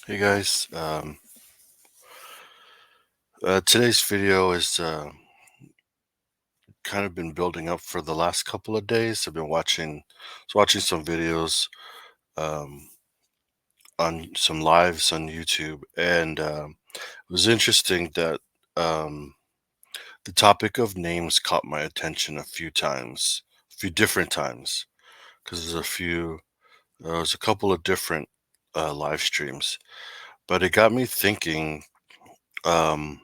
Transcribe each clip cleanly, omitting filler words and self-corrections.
Hey guys, today's video is kind of been building up for the last couple of days. I've been watching some videos um, on some lives on YouTube, and it was interesting that um, the topic of names caught my attention a few different times, because there was a couple of different live streams, but it got me thinking. Um,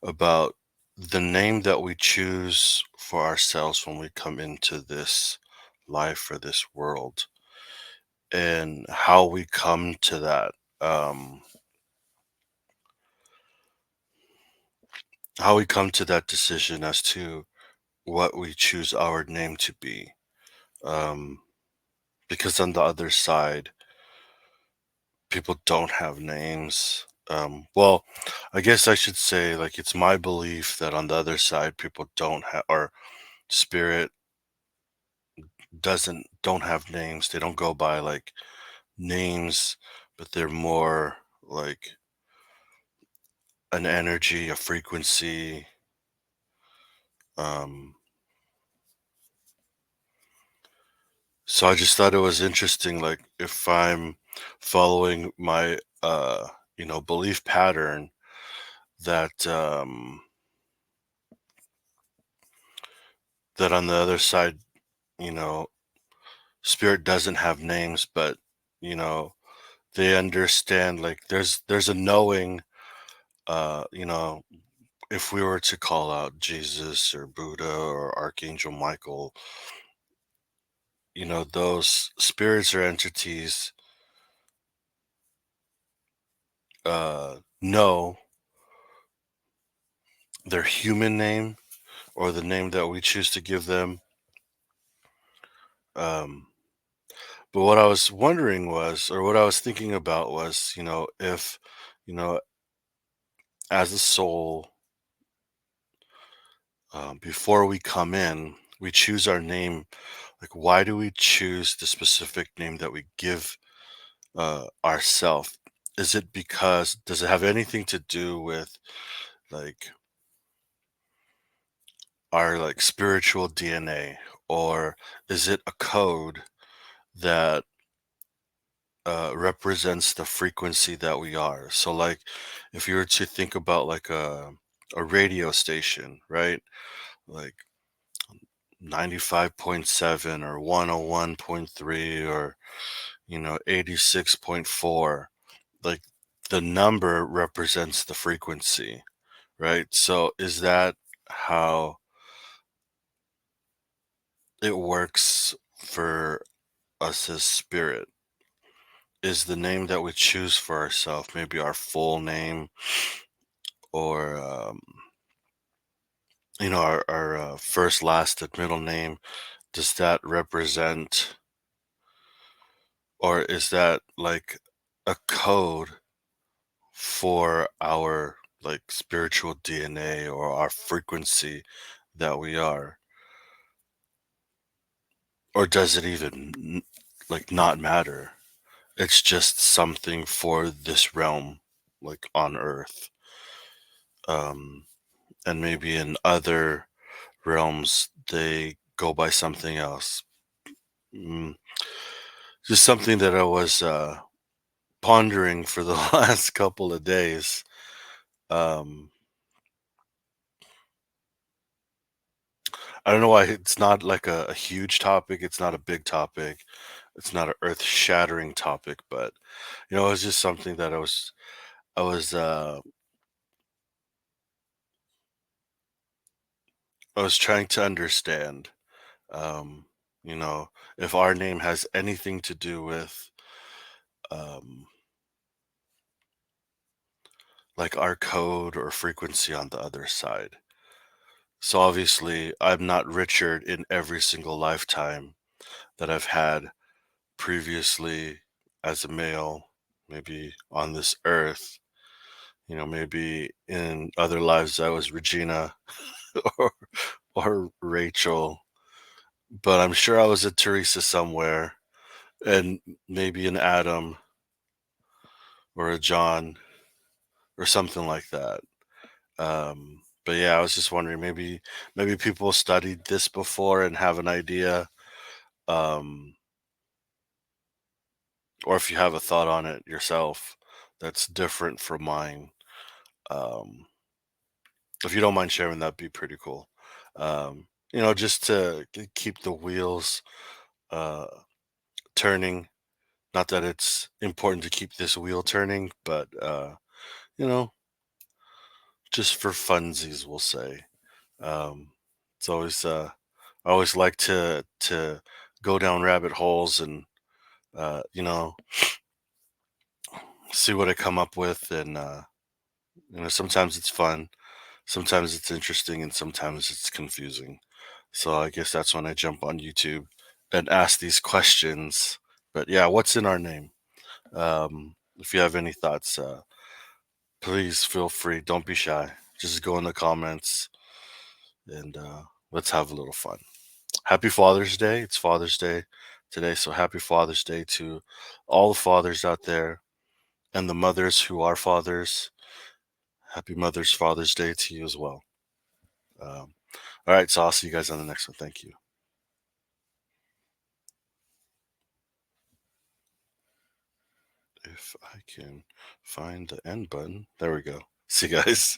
about the name that we choose for ourselves when we come into this life or this world and how we come to um that decision as to what we choose our name to be. um because on the other side, people don't have names. Well, I guess I should say, like, it's my belief that on the other side people don't have, or spirit don't have names. They don't go by like names, but they're more like an energy, a frequency. Um, so I just thought it was interesting, like if I'm following my belief pattern that that on the other side, you know, spirit doesn't have names, but you know, they understand, like there's a knowing, you know, if we were to call out Jesus or Buddha or Archangel Michael, you know, those spirits or entities know their human name or the name that we choose to give them. Um, but what I was wondering was, or what I was thinking about was, if, you know, as a soul, before we come in, we choose our name. Like, why do we choose the specific name that we give ourself? Is it because, does it have anything to do with like our like spiritual DNA, or is it a code that represents the frequency that we are? So, like, if you were to think about like a radio station, right? Like 95.7 or 101.3 or 86.4, like the number represents the frequency, right? So is that how it works for us as spirit? Is the name that we choose for ourselves maybe our full name, or our first, last, and middle name? Does that represent, or is that like a code for our like spiritual DNA or our frequency that we are? Or does it even like not matter? It's just something for this realm, like on earth. um and maybe in other realms they go by something else. mm, just something that I was pondering for the last couple of days. um I don't know why it's not like a huge topic. It's not a big topic. It's not an earth shattering topic, but it's just something that I was I was trying to understand. um you know if our name has anything to do with um like our code or frequency on the other side. So obviously I'm not Richard in every single lifetime that I've had previously as a male, maybe on this earth. Maybe in other lives I was Regina or Rachel, but I'm sure I was a Teresa somewhere, and maybe an Adam. or a John or something like that. But yeah, I was just wondering, maybe people studied this before and have an idea, um, or if you have a thought on it yourself that's different from mine. Um, if you don't mind sharing, that'd be pretty cool. Just to keep the wheels uh, turning. Not that it's important to keep this wheel turning, but you know, just for funsies, we'll say. Um, it's always I always like to go down rabbit holes and uh, you know see what I come up with, and sometimes it's fun, sometimes it's interesting, and sometimes it's confusing. So I guess that's when I jump on YouTube and ask these questions. But yeah, what's in our name? If you have any thoughts, please feel free. Don't be shy. Just go in the comments and let's have a little fun. Happy Father's Day. It's Father's Day today. So happy Father's Day to all the fathers out there and the mothers who are fathers. Happy Father's Day to you as well. Um, all right. So I'll see you guys on the next one. Thank you. If I can find the end button. There we go. See you guys.